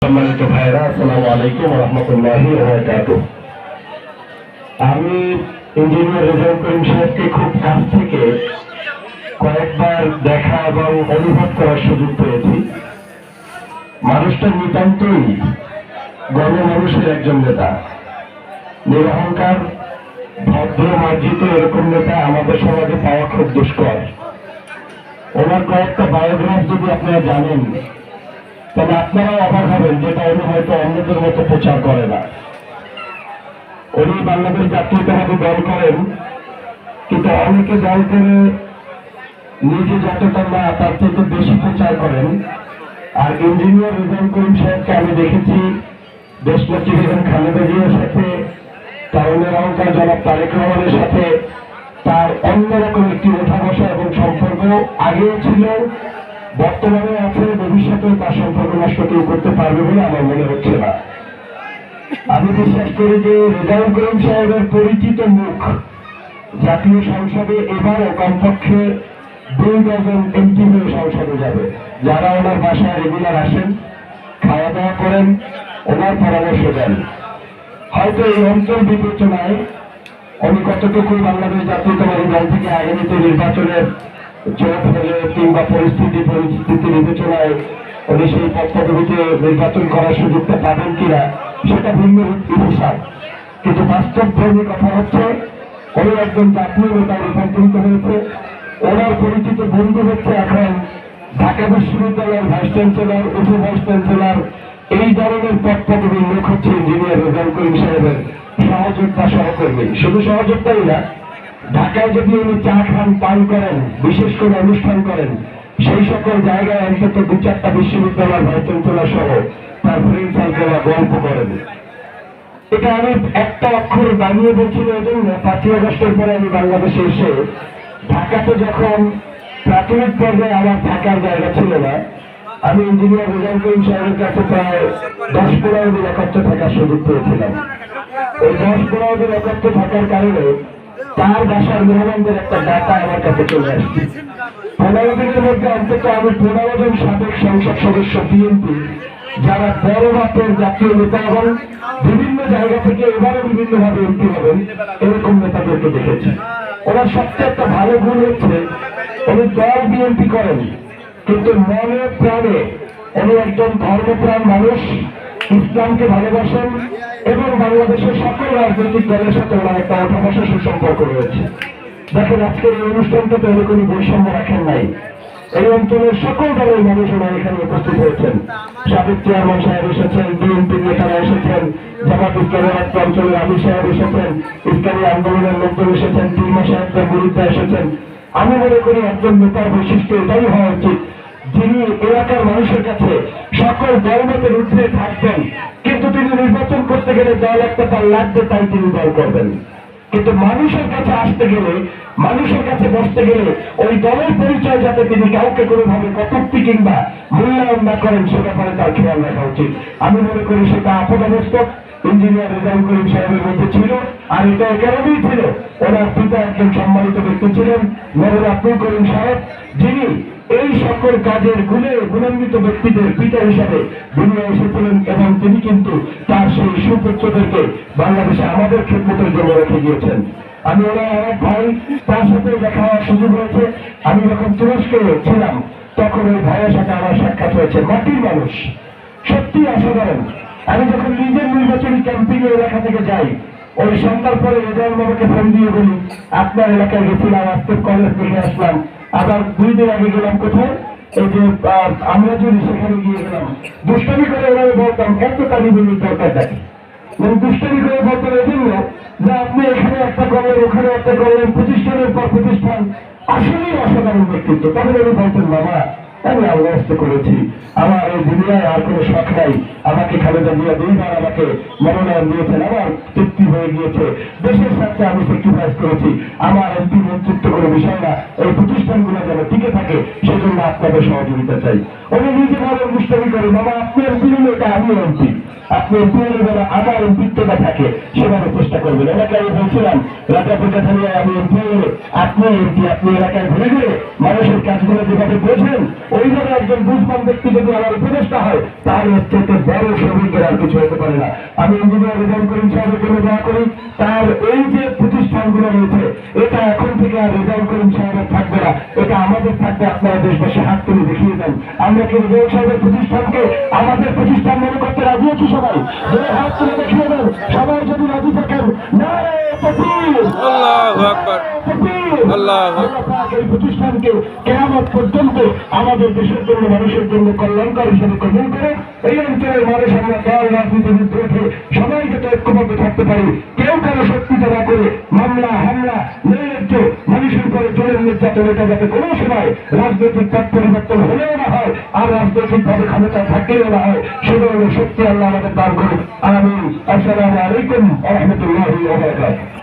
সম্মানিত ভাইরা, আসসালামু আলাইকুম ওয়া রাহমাতুল্লাহি ওয়া বারাকাতুহু। আমি ইঞ্জিনিয়ার রেজাউল করিম সাহেবকে খুব কাছ থেকে কয়েকবার দেখা এবং অনুভব করার সুযোগ পেয়েছি। মানুষটা নিতান্তই গণমানুষের একজন নেতা, নিরহংকার, ভদ্র, মার্জিত এরকম নেতা আমাদের সমাজে পাওয়া খুব দুষ্কর। ওনার কয়েকটা বায়োগ্রাফ যদি আপনারা জানেন তাহলে আপনারাও অবাক হবেন, যেটা উনি হয়তো অন্যদের মতো প্রচার করে না। উনি বাংলাদেশ জাতীয়তাবাদী দল করেন, কিন্তু অনেকে দল করে নিজে যতটা না তার থেকে বেশি প্রচার করেন। আর ইঞ্জিনিয়ার রেজাউল করিম সাহেবকে আমি দেখেছি দেশনেত্রী বেগম খালেদা জিয়ার সাথে, তারুণের অহংকার জনাব তারেক রহমানের সাথে তার অন্যরকম একটি ওঠা বসা এবং সম্পর্ক আগেও ছিল, বর্তমানে আছে, ভবিষ্যতে তার সম্পর্ক নষ্ট কেউ করতে পারবে বলে আমার মনে হচ্ছে না। আমি বিশ্বাস করি যে রেজাউল করিম সাহেবের পরিচিত মুখ জাতীয় সংসদে এবারও কমপক্ষে 2 ডজন এমপি হয়ে সংসদে যাবে, যারা ওনার বাসায় রেগুলার আসেন, খাওয়া দাওয়া করেন, ওনার পরামর্শ দেন। হয়তো এই অঞ্চল বিবেচনায় উনি কতটুকু বাংলাদেশ জাতীয়তাবাদী দল থেকে আগামীতে নির্বাচনের জোট হলে কিংবা পরিস্থিতি বিবেচনায় উনি সেই পদ্ধতিতে নির্বাচন করার সুযোগটা পাবেন কিনা সেটা ভিন্ন হিসাব। কিন্তু বাস্তবধর্মী কথা হচ্ছে উনি একজন জাতীয় নেতায় রূপান্তরিত হয়েছে। ওনার পরিচিত বন্ধু হচ্ছে এখন ঢাকা বিশ্ববিদ্যালয়ের ভাইস চ্যান্সেলর, উপ ভাইস চ্যান্সেলর, এই ধরনের পদপদবীর লোক হচ্ছে ইঞ্জিনিয়ার রেজাউল করিম সাহেবের সহযোদ্ধা, সহকর্মী। শুধু সহযোদ্ধাই না, ঢাকায় যদি উনি চা খান, পান করেন, বিশেষ করে অনুষ্ঠান করেন, সেই সকল জায়গায় অন্তত 2-4টা বিশ্ববিদ্যালয়ের ভাইস চ্যান্সেলর সহ তার ফ্রেন্ড সার্কেলরা গল্প করেন। এটা আমি একটা অক্ষর বানিয়ে বলছিল এজন্য 5ই আগস্টের পরে আমি বাংলাদেশে এসে ঢাকাতে যখন প্রাথমিক পর্যায়ে আমার থাকার জায়গা ছিল না, আমি ইঞ্জিনিয়ার রেজাউল করিম সাহেবের কাছে প্রায় 10-15 দিন একত্রে থাকার সুযোগ পেয়েছিলাম। ওই 10-15 দিন একত্রে থাকার কারণে তার বাসার মেহমানদের একটা ডাটা আমার কাছে চলে আসছে। 15 দিনের মধ্যে অন্তত আমি 15 জন সাবেক সংসদ সদস্য বিএনপি, যারা বড় মাপের জাতীয় নেতা এবং বিভিন্ন জায়গা থেকে এবারও বিভিন্নভাবে এমপি হবেন, এরকম নেতাদেরকে দেখেছি। ওনার সবচেয়ে একটা ভালো গুণ হচ্ছে উনি দল বিএনপি করেন, কিন্তু মনে প্রাণে উনি একজন ধর্মপ্রাণ মানুষ, ইসলামকে ভালোবাসেন এবং বাংলাদেশের সকল রাজনৈতিক দলের সাথে ওনার একটা ওঠা বসা সুসম্পর্ক রয়েছে। দেখেন, আজকের এই অনুষ্ঠানটাতে উনি কোনো বৈষম্য রাখেন নাই। এই অঞ্চলের সকল দলের মানুষ ওনার এখানে উপস্থিত হয়েছেন। সাবেক চেয়ারম্যান সাহেব এসেছেন, বিএনপির নেতারা এসেছেন, জামাত ইসলামের একটা অঞ্চলের আমির সাহেব এসেছেন, ইসলামী আন্দোলনের লোকজন এসেছেন, পীরমা সাহেবদের বিরুদ্ধে এসেছেন। আমি মনে করি একজন নেতার বৈশিষ্ট্য এটাই হওয়া উচিত, যিনি এলাকার মানুষের কাছে সকল দলমতের ঊর্ধ্বে থাকবেন, কিন্তু তিনি নির্বাচন করতে গেলে দল একটা তার লাগবে, তাই তিনি দল করবেন। কিন্তু মানুষের কাছে আসতে গেলে, মানুষের কাছে বসতে গেলে ওই দলের পরিচয় যাতে তিনি কাউকে কোনোভাবে কটূক্তি কিংবা মূল্যায়ন না করেন সে ব্যাপারে তার খেয়াল রাখা উচিত। আমি মনে করি সেটা আপাদমস্তক ইঞ্জিনিয়ার রেজাউল করিম সাহেবের মধ্যে ছিল। আর এটা একারণেই ছিল, ওনার পিতা একজন সম্মানিত ব্যক্তি ছিলেন মেজর আব্দুল করিম সাহেব, যিনি এই সকল কাজের গুণান্বিত ব্যক্তিদের পিতা হিসাবে দুনিয়া এসেছিলেন এবং তিনি কিন্তু তার সেই সুপুত্রদেরকে বাংলাদেশে আমাদের খেদমতের জন্য রেখে গিয়েছেন। আমি ওনার অনেক ভাই, তার সাথে দেখা হওয়ার সুযোগ হয়েছে। আমি যখন তুরস্কে ছিলাম তখন ওই ভাইয়ের সাথে আমার সাক্ষাৎ হয়েছে। মাটির মানুষ, সত্যি অসাধারণ। আমি যখন নিজের নির্বাচনী ক্যাম্পিং এলাকা থেকে যাই, ওই সন্ধ্যার পরে রেজাউল বাবাকে ফোন দিয়ে বলি, আপনার এলাকায় গেছিলাম, আজকে কলেজ দেখে আসলাম, আবার 2 দিন আগে গেলাম কোথায়, এই যে আমরা যদি সেখানে গিয়ে গেলাম। দুষ্টামি করে ওনাকে বলতাম, এত তালিবানির দরকার থাকে, দুষ্টামি করে বলতাম এজন্য যে আপনি এখানে একটা করলেন, ওখানে একটা করলেন, প্রতিষ্ঠানের পর প্রতিষ্ঠান, আসলেই অসাধারণ ব্যক্তিত্ব। তখন আমি বলতেন, বাবা আমি আল্লাহ করেছি, আমার এই দুনিয়ায় আর কোনো শখ নাই, আমাকে খালেদা জিয়া 2 বার আমাকে মনোনয়ন দিয়েছেন, আমার তৃপ্তি হয়ে গিয়েছে, দেশের স্বার্থে আমি স্যাক্রিফাইস করেছি, আমার এমপি নেতৃত্ব কোনো বিষয় না, এই প্রতিষ্ঠানগুলো যেন টিকে থাকে সেজন্য আপনাদের সহযোগিতা চাই। উনি নিজে ভাবে দুষ্টামি করে, বাবা আপনি এমপি নিলে এটা আমি এমপি, আপনি এমপি হলে যেন আমার এমপিত্বটা থাকে সেভাবে চেষ্টা করবেন। এলাকায় আমি বলছিলাম রাজাপুর কাঠালিয়ায় আমি এমপি হলে আপনি এমপি, আপনি এলাকায় ঘুরে ঘুরে মানুষের কাজগুলো যেভাবে বোঝেন ওইভাবে একজন বুঝবান ব্যক্তি যদি আমার উপদেষ্টা হয় তাহলে হচ্ছে বড় শ্রমিকের আর কিছু হতে পারে না। আমি ইঞ্জিনিয়ার রেজাউল করিম সাহেবের জন্য দোয়া করি, তার এই যে প্রতিষ্ঠানগুলো রয়েছে এটা এখন থেকে আর রেজাউল করিম সাহেবের থাকবে না, এটা আমাদের থাকবে। আপনারা দেশবাসী হাত তুলে দেখিয়ে দেন আমরা কি রেজাউল সাহেবের প্রতিষ্ঠানকে আমাদের প্রতিষ্ঠান মনে করতে রাজি আছি? সবাই হাত তুলে দেখিয়ে দেন। সবাই যদি রাজি থাকেন নারে তাকবীর, আল্লাহু আকবার, আল্লাহু আকবার। এই প্রতিষ্ঠানকে কিয়ামত পর্যন্ত আমাদের দেশের জন্য মানুষের জন্য কল্যাণকর হিসেবে কবুল করে এই অঞ্চলের মানুষ আমরা দল রাজনীতির বিরুদ্ধে সবাই যাতে ঐক্যবদ্ধ থাকতে পারি, কেউ কারো শক্তিতে না করে মামলা হামলা নৈরাজ্য মানুষের উপরে জোরের নির্যাতন এটা যাতে কোনো সময় রাজনৈতিক পথ পরিবর্তন হলেও না হয় আর রাজনৈতিক ভাবে ক্ষমতা থাকলেও না হয় সে ধরনের শক্তি আল্লাহ আমাদের দান করুন। আমিন। আসসালামু আলাইকুম ওয়া রাহমাতুল্লাহি ওয়া বারাকাতুহু।